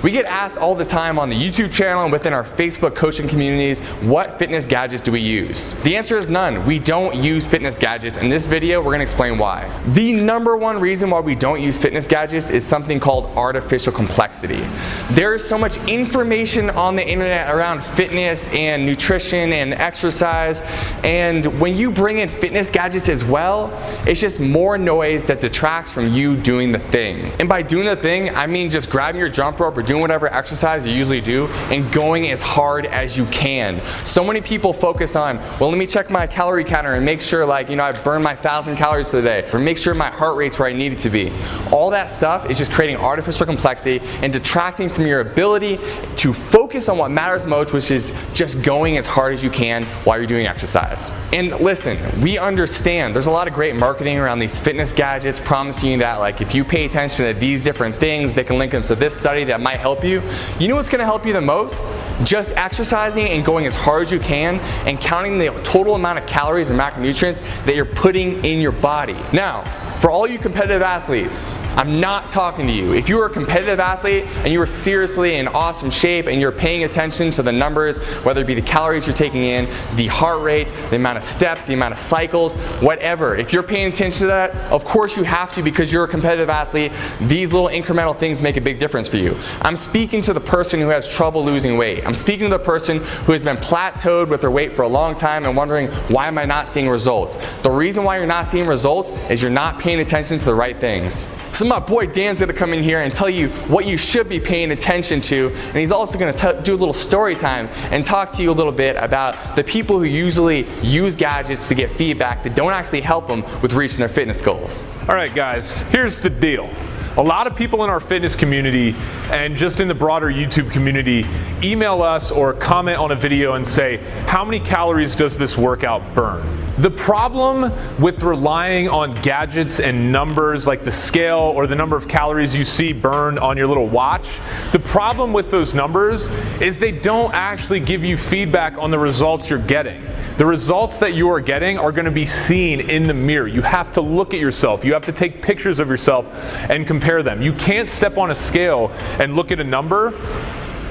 We get asked all the time on the YouTube channel and within our Facebook coaching communities, what fitness gadgets do we use? The answer is none. We don't use fitness gadgets. In this video, we're gonna explain why. The number one reason why we don't use fitness gadgets is something called artificial complexity. There is so much information on the internet around fitness and nutrition and exercise, and when you bring in fitness gadgets as well, it's just more noise that detracts from you doing the thing. And by doing the thing, I mean just grabbing your jump rope or doing whatever exercise you usually do and going as hard as you can. So many people focus on, well, let me check my calorie counter and make sure, like, you know, I've burned my 1,000 calories today, or make sure my heart rate's where I need it to be. All that stuff is just creating artificial complexity and detracting from your ability to focus on what matters most, which is just going as hard as you can while you're doing exercise. And listen, we understand there's a lot of great marketing around these fitness gadgets promising you that, like, if you pay attention to these different things, they can link them to this study that might help you. You know what's gonna help you the most? Just exercising and going as hard as you can and counting the total amount of calories and macronutrients that you're putting in your body. Now, for all you competitive athletes, I'm not talking to you. If you are a competitive athlete and you are seriously in awesome shape and you're paying attention to the numbers, whether it be the calories you're taking in, the heart rate, the amount of steps, the amount of cycles, whatever. If you're paying attention to that, of course you have to because you're a competitive athlete. These little incremental things make a big difference for you. I'm speaking to the person who has trouble losing weight. I'm speaking to the person who has been plateaued with their weight for a long time and wondering, why am I not seeing results? The reason why you're not seeing results is you're not paying attention to the right things. So my boy Dan's gonna come in here and tell you what you should be paying attention to, and he's also gonna do a little story time and talk to you a little bit about the people who usually use gadgets to get feedback that don't actually help them with reaching their fitness goals. All right, guys, here's the deal. A lot of people in our fitness community and just in the broader YouTube community email us or comment on a video and say, how many calories does this workout burn? The problem with relying on gadgets and numbers like the scale or the number of calories you see burned on your little watch, the problem with those numbers is they don't actually give you feedback on the results you're getting. The results that you are getting are going to be seen in the mirror. You have to look at yourself. You have to take pictures of yourself and compare them. You can't step on a scale and look at a number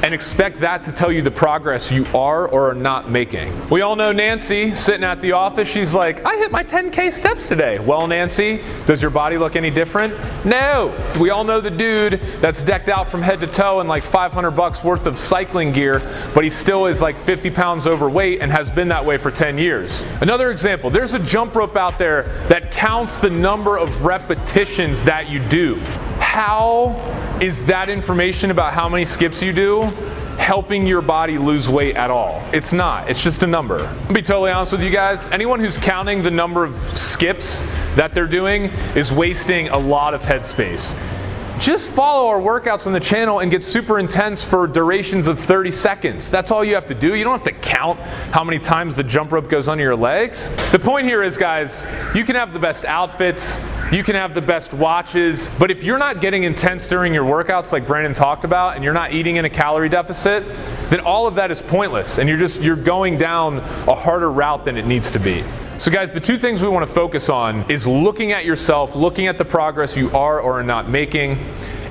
and expect that to tell you the progress you are or are not making. We all know Nancy sitting at the office. She's like, I hit my 10K steps today. Well, Nancy, does your body look any different? No. We all know the dude that's decked out from head to toe in like $500 worth of cycling gear, but he still is like 50 pounds overweight and has been that way for 10 years. Another example, there's a jump rope out there that counts the number of repetitions that you do. How is that information about how many skips you do helping your body lose weight at all? It's not. It's just a number. I'll be totally honest with you guys. Anyone who's counting the number of skips that they're doing is wasting a lot of headspace. Just follow our workouts on the channel and get super intense for durations of 30 seconds. That's all you have to do. You don't have to count how many times the jump rope goes under your legs. The point here is, guys, you can have the best outfits, you can have the best watches, but if you're not getting intense during your workouts like Brandon talked about, and you're not eating in a calorie deficit, then all of that is pointless, and you're going down a harder route than it needs to be. So guys, the two things we want to focus on is looking at yourself, looking at the progress you are or are not making,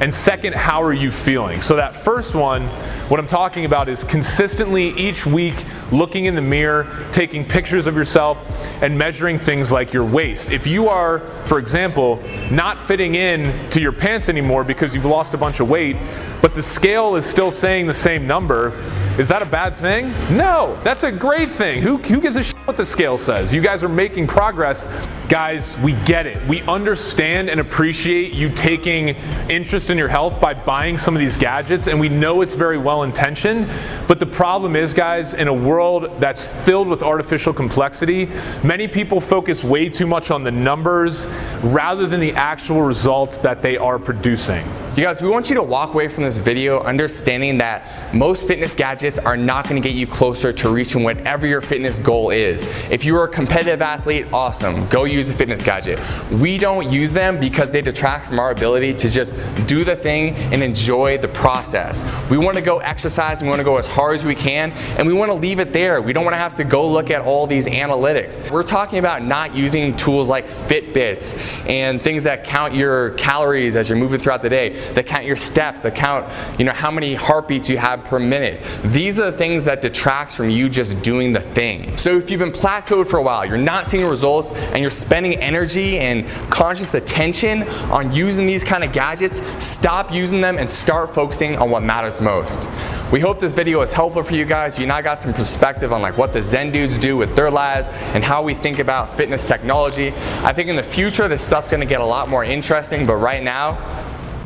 and second, how are you feeling? So that first one, what I'm talking about is consistently each week looking in the mirror, taking pictures of yourself, and measuring things like your waist. If you are, for example, not fitting in to your pants anymore because you've lost a bunch of weight, but the scale is still saying the same number, is that a bad thing? No, that's a great thing. Who gives a shit what the scale says? You guys are making progress. Guys, we get it. We understand and appreciate you taking interest in your health by buying some of these gadgets, and we know it's very well intentioned, but the problem is, guys, in a world that's filled with artificial complexity, many people focus way too much on the numbers rather than the actual results that they are producing. You guys, we want you to walk away from this video understanding that most fitness gadgets are not going to get you closer to reaching whatever your fitness goal is. If you are a competitive athlete, awesome, go use a fitness gadget. We don't use them because they detract from our ability to just do the thing and enjoy the process. We want to go exercise, we want to go as hard as we can, and we want to leave it there. We don't want to have to go look at all these analytics. We're talking about not using tools like Fitbits and things that count your calories as you're moving throughout the day. that count your steps, that count, how many heartbeats you have per minute. These are the things that detracts from you just doing the thing. So if you've been plateaued for a while, you're not seeing results, and you're spending energy and conscious attention on using these kind of gadgets, stop using them and start focusing on what matters most. We hope this video was helpful for you guys. You now got some perspective on what the Zen dudes do with their lives and how we think about fitness technology. I think in the future this stuff's gonna get a lot more interesting, but right now,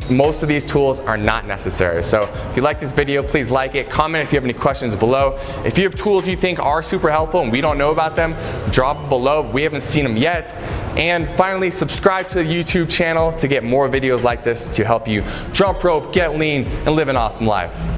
most of these tools are not necessary. So if you like this video, please like it. Comment if you have any questions below. If you have tools you think are super helpful and we don't know about them, drop them below. We haven't seen them yet. And finally, subscribe to the YouTube channel to get more videos like this to help you jump rope, get lean, and live an awesome life.